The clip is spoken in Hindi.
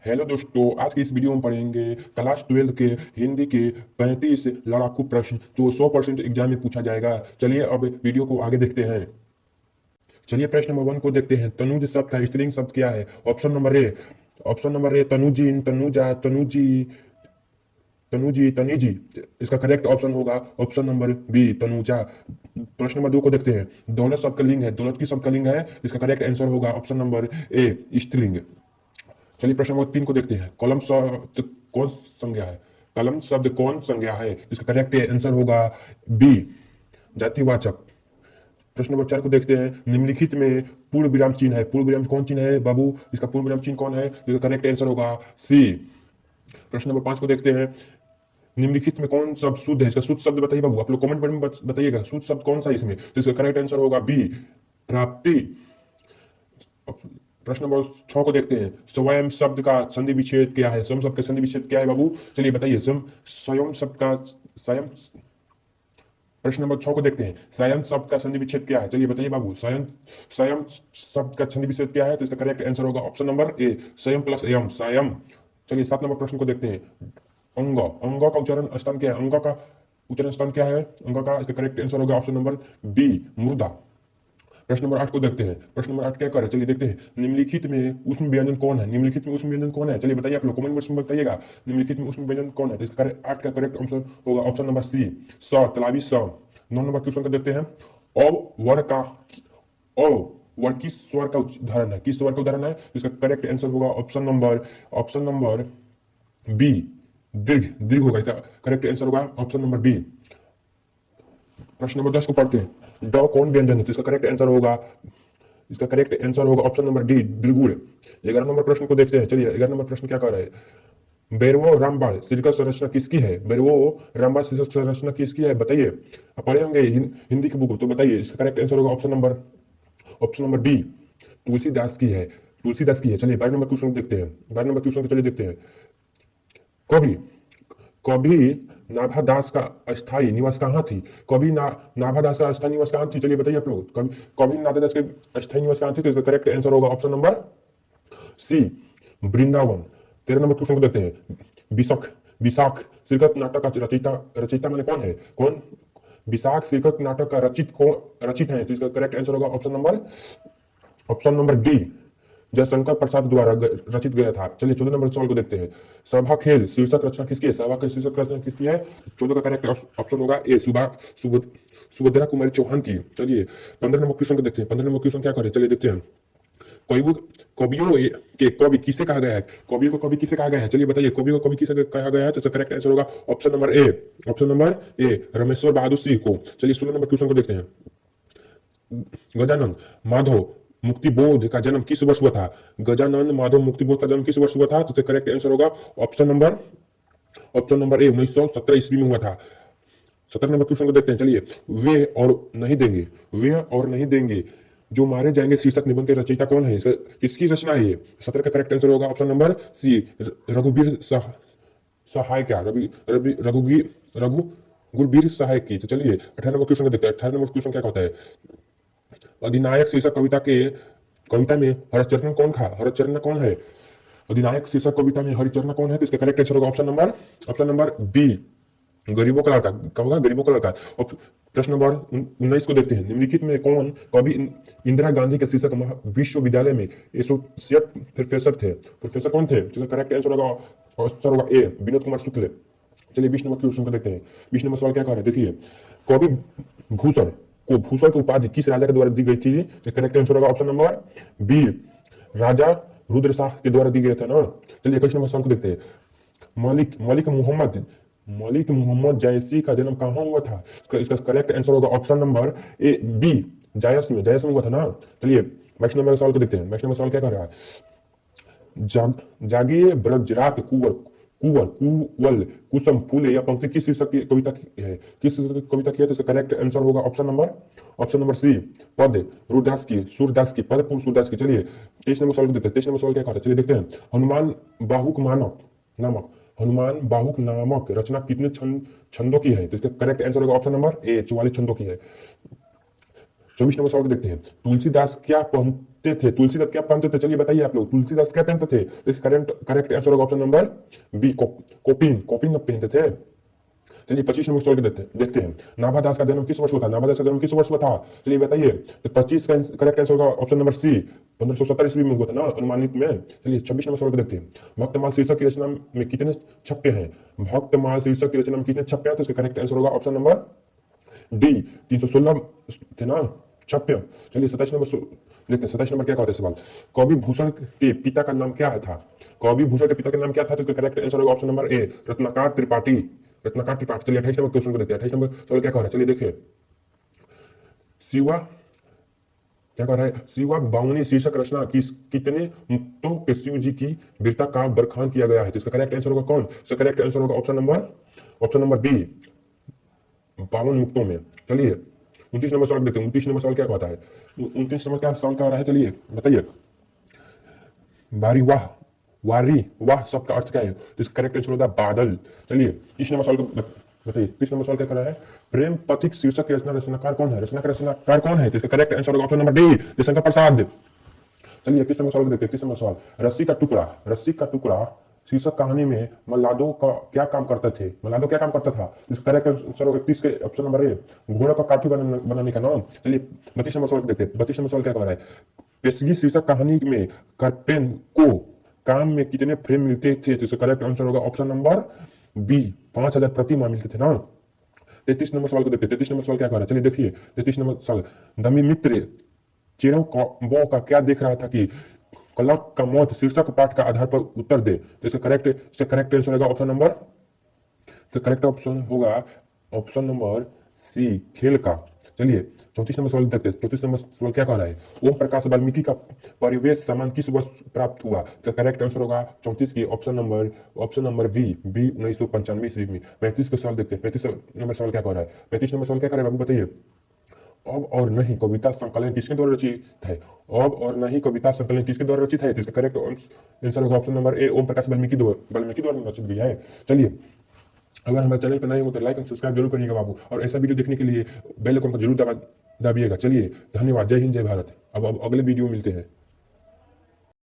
हेलो दोस्तों, आज की इस वीडियो में पढ़ेंगे क्लास 12 के हिंदी के 35 लड़ाकू प्रश्न जो 100% एग्जाम में पूछा जाएगा। चलिए अब वीडियो को आगे देखते हैं। चलिए प्रश्न नंबर 1 को देखते हैं। तनुज शब्द का स्त्रीलिंग शब्द क्या है? ऑप्शन नंबर ए तनुजीन, तनुजा, तनुजी, तनुजी, तनीजी। इसका करेक्ट ऑप्शन होगा ऑप्शन नंबर बी तनुजा। प्रश्न नंबर 2 को देखते हैं। दौलत शब्द का लिंग है, दौलत की शब्द का लिंग है। इसका करेक्ट आंसर होगा ऑप्शन नंबर ए स्त्रीलिंग। चलिए प्रश्न नंबर 3 को देखते हैं। कलम शब्द कौन संज्ञा है? कलम शब्द कौन संज्ञा है? इसका करेक्ट आंसर होगा बी जातिवाचक। प्रश्न नंबर 4 को देखते हैं। निम्नलिखित में पूर्ण विराम चिन्ह है, पूर्ण विराम कौन चिन्ह है बाबू? इसका पूर्ण विराम चिन्ह कौन है? इसका करेक्ट आंसर होगा सी। प्रश्न नंबर 5 को देखते हैं। निम्नलिखित में कौन शब्द शुद्ध है? इसका शुद्ध शब्द बताइए बाबू, आप लोग कमेंट में बताइएगा शुद्ध शब्द कौन सा है इसमें। तो इसका करेक्ट आंसर होगा बी प्राप्ति। प्रश्न नंबर 6 को देखते हैं। स्वयं शब्द का संधि विच्छेद क्या है? स्वयं शब्द का संधि विच्छेद क्या है बाबू? चलिए बताइए। स्वयं शब्द का स्वयं प्रश्न नंबर 6 को देखते हैं। स्वयं शब्द का संधि विच्छेद क्या है? चलिए बताइए बाबू। स्वयं स्वयं शब्द का संधि विच्छेद क्या है? तो इसका करेक्ट आंसर होगा ऑप्शन नंबर ए स्वयं प्लस एम स्वयं। चलिए 7 नंबर प्रश्न को देखते हैं। अंग, अंग का उच्चारण स्थान क्या है? अंग का उच्चारण स्थान क्या है अंग का? इसका करेक्ट आंसर होगा ऑप्शन नंबर बी मृदा। प्रश्न नंबर 8 को देखते हैं। प्रश्न नंबर 8 क्या कर रहे हैं? चलिए देखते हैं। निम्नलिखित में उष्म व्यंजन कौन है? निम्नलिखित में उष्म व्यंजन कौन है? चलिए बताइए आप लोग कमेंट बॉक्स में बताइएगा। निम्नलिखित में उष्म व्यंजन कौन है? तो इसका 8 का करेक्ट आंसर होगा ऑप्शन नंबर सी स तालाबी स। 9 नंबर क्वेश्चन को देखते हैं। अ वर्ड का अ वर्ड किस स्वर का उदाहरण है? किस स्वर का उदाहरण है? इसका करेक्ट आंसर होगा ऑप्शन नंबर बी दीर्घ। दीर्घ होगा इसका करेक्ट आंसर होगा ऑप्शन नंबर बी। प्रश्न नंबर 10 को पढ़ते हैं। ड कौन व्यंजन है? तो इसका करेक्ट आंसर होगा ऑप्शन नंबर डी द्विगुण। 11 नंबर प्रश्न को देखते हैं। चलिए 11 नंबर प्रश्न क्या कह रहा है? बैरवो रामबाण शीर्षक संरचना किसकी है? बैरवो रामबाण शीर्षक संरचना किसकी है बताइए। आप पढ़े होंगे हिंदी की बुक, तो बताइए। इसका करेक्ट आंसर होगा ऑप्शन नंबर बी तुलसीदास की है। तुलसीदास की है। चलिए 12 नंबर क्वेश्चन देखते हैं। 12 नंबर क्वेश्चन को चलिए देखते हैं। कभी कभी नाभादास का अस्थायी निवास कहाँ थी? नाभादास का अस्थायी निवास कहाँ थी? चलिए बताइए आप लोग। कभी कभी नाभादास के अस्थायी निवास कहाँ थी? तो इसका करेक्ट आंसर होगा ऑप्शन नंबर सी वृंदावन। 13 नंबर क्वेश्चन को देखते हैं। विशाख विशाख शीर्षक नाटक का रचयिता रचयिता मैंने कौन है? कौन विशाख शीर्षक नाटक का रचित है? तो इसका करेक्ट आंसर होगा option number D Jaishankar Prasad द्वारा रचित गया था। चलिए 14 नंबर सवाल को देखते हैं। सभा खेल शीर्षक रचना किसकी है? सभा खेल शीर्षक रचना किसकी है? 14 का करेक्ट ऑप्शन होगा ए सुभद्रा कुमारी चौहान की। चलिए 15 नंबर क्वेश्चन को देखते हैं। 15 नंबर क्वेश्चन क्या करे? चलिए देखते हैं। कवियों कवियों के कवि किसे कहा गया है? कवियों को कवि किसे कहा गया है? चलिए बताइए। कवियों को कवि किसे कहा गया है? तो करेक्ट आंसर होगा ऑप्शन नंबर ए रामेश्वर बहादुर सिंह को। चलिए 16 नंबर क्वेश्चन को देखते हैं। गजानन माधव मुक्तिबोध का जन्म किस वर्ष हुआ था? गजानन माधव मुक्तिबोध का जन्म किस वर्ष हुआ था? तो करेक्ट आंसर होगा ऑप्शन नंबर ए 1917 ईस्वी में हुआ था। 17 नंबर क्वेश्चन को देखते हैं। चलिए वे और नहीं देंगे जो मारे जाएंगे शीर्षक निबंध के रचयिता कौन है? किसकी रचना है ये? 17 का करेक्ट आंसर होगा ऑप्शन नंबर सी रघुवीर सहाय क्या रवि रवि रघुवीर रघु गुरवीर सहाय की। तो चलिए 18 नंबर क्वेश्चन को देखते हैं। 18 नंबर क्वेश्चन क्या कहता है? अधिनायक शीर्षक कविता में हरिचरण कौन है? अधिनायक शीर्षक कविता में हरिचरण कौन है? तो इसका करेक्ट आंसर होगा ऑप्शन नंबर बी गरीबों का लड़का। क्या होगा? गरीबों का लड़का। और प्रश्न नंबर 19 को देखते हैं। निम्नलिखित में कौन कवि इंदिरा गांधी के शीर्षक विश्वविद्यालय में एसोसिएट प्रोफेसर थे? प्रोफेसर कौन थे? जिसका करेक्ट आंसर होगा ए विनोद कुमार शुक्ल। चलिए 20 नंबर क्वेश्चन को देखते हैं। 20 नंबर सवाल क्या कह रहे हैं देखिए। कवि भूषण की उपाधि किस राजा के द्वारा दी गई थी? करेक्ट आंसर होगा ऑप्शन नंबर बी राजा रुद्र शाह के द्वारा दी गई था ना। चलिए 21 नंबर सवाल को देखते हैं। मलिक मोहम्मद जायसी का जन्म कहाँ हुआ था? इसका करेक्ट आंसर होगा ऑप्शन नंबर ए बी जायस में हुआ था ना। चलिए 22 नंबर सवाल को देखते हैं। 22 नंबर सवाल क्या कर रहा है? जागिए ब्रजरात कुवल कुसुम फूले या पंक्ति किस शीर्षक की कविता की है? किस शीर्षक की कविता की है? तो इसका करेक्ट आंसर होगा ऑप्शन नंबर सी पद सूरदास की पद पूर्ण सूरदास की। चलिए 23 नंबर सवाल को देखते हैं। 23 नंबर सवाल क्या कहता है? चलिए देखते हैं। हनुमान बाहुक नामक रचना कितने छंदों की है? तो इसका करेक्ट आंसर होगा ऑप्शन नंबर ए 44 छंदों की है। 24 नंबर सवाल को देखते हैं। तुलसीदास क्या पहनते थे? तुलसीदास क्या पहनते थे? चलिए बताइए आप लोग, तुलसीदास क्या पहनते थे? तो इसका करेक्ट आंसर होगा ऑप्शन नंबर बी, कोपिन। कोपिन पहनते थे। चलिए 25 नंबर सवाल को देखते हैं। नाभादास का जन्म किस वर्ष हुआ था? नाभादास का जन्म किस वर्ष हुआ था? चलिए बताइए। तो 25 का करेक्ट आंसर होगा ऑप्शन नंबर सी, 1570 ईस्वी में हुआ था ना, अनुमानित में। चलिए 26 नंबर सवाल को देखते हैं। भक्तमाल शीर्षक की रचना में कितने छप्पे हैं? भक्तमाल शीर्षक की रचना में कितने छप्पे हैं? तो इसका करेक्ट आंसर होगा ऑप्शन नंबर डी, 316 थे ना छप्पे। चलिए 27 नंबर देखते हैं। 27 नंबर क्या कहते हैं सवाल। कवि भूषण के पिता का नाम क्या था? कवि भूषण के पिता का नाम क्या था? तो इसका करेक्ट आंसर होगा ऑप्शन नंबर ए, रत्नाकर त्रिपाठी। रत्नाकर त्रिपाठी। चलिए 28 नंबर क्वेश्चन को देखते हैं। 28 नंबर सवाल क्या कह रहा है, चलिए देखिए। शिवा क्या कह रहा है? शिवा बावनी शीर्षक रचना कितने मुक्तों के शिव जी की वीरता का बरखान किया गया है? तो इसका करेक्ट आंसर होगा कौन? इसका करेक्ट आंसर होगा ऑप्शन नंबर बी, 52 मुक्तों में। चलिए 29 नंबर सवाल देखते हैं। 29 नंबर सवाल क्या कहता है? 29 नंबर क्या सवाल कह रहा है, चलिए बताइए। वारी वाह, वारी वाह शब्द का अर्थ क्या है? तो इसका करेक्ट आंसर होता है बादल। चलिए 30 नंबर सवाल को बताइए। 30 नंबर सवाल क्या कर रहा है? प्रेम पथिक शीर्षक की रचनाकार कौन है? रचनाकार कौन है? तो इसका करेक्ट आंसर होगा option number D, Jaishankar Prasad. चलिए 21 नंबर सवाल को देखते हैं। 21 नंबर सवाल, रस्सी का टुकड़ा शीर्षक कहानी में मल्लादो का क्या काम करते थे? मल्लादो क्या काम करता था? इसका करेक्ट आंसर होगा 31 के ऑप्शन नंबर ए, घोड़ा का काठी बनाने का नाम। चलिए 32 नंबर सवाल को देखते हैं। 32 नंबर सवाल क्या कह रहा है? पेशगी शीर्षक कहानी में करपेन को काम में कितने फ्रेम मिलते थे? तो इसका करेक्ट आंसर होगा ऑप्शन नंबर बी, 5000 प्रति माह मिलते थे ना। 33 नंबर सवाल को देखते हैं। 33 नंबर सवाल क्या कह रहा है, चलिए देखिए। 33 नंबर सवाल, दमिमित्र चेरों का क्या देख रहा था कि कलक का मौत शीर्षक पाठ का आधार पर उत्तर दे? तो इसका करेक्ट आंसर होगा ऑप्शन नंबर, तो करेक्ट ऑप्शन होगा ऑप्शन नंबर सी, खेल का। चलिए 34 नंबर सवाल देखते हैं। 34 नंबर सवाल क्या कह रहा है? ओम प्रकाश वाल्मीकि का परिवेश सम्मान किस वर्ष प्राप्त हुआ? तो करेक्ट आंसर होगा 34 की ऑप्शन नंबर बी 1995 ईस्वी में। 35 का सवाल देखते हैं। 35 नंबर सवाल क्या कह रहा है? 35 नंबर सवाल क्या कर रहा है बाबू बताइए। अब और नहीं कविता संकलन किसके द्वारा रचित है? अब और नहीं कविता संकलन किसके द्वारा रचित है? तो इसका करेक्ट आंसर होगा ऑप्शन नंबर ए, ओम प्रकाश वाल्मीकि द्वारा रचित गया है। चलिए अगर हमारे चैनल पर नए हो तो लाइक और सब्सक्राइब जरूर करिएगा बाबू, और ऐसा वीडियो देखने के लिए बेल आइकन को जरूर दबाइएगा। चलिए धन्यवाद, जय हिंद जय भारत। अब अगले वीडियो मिलते हैं।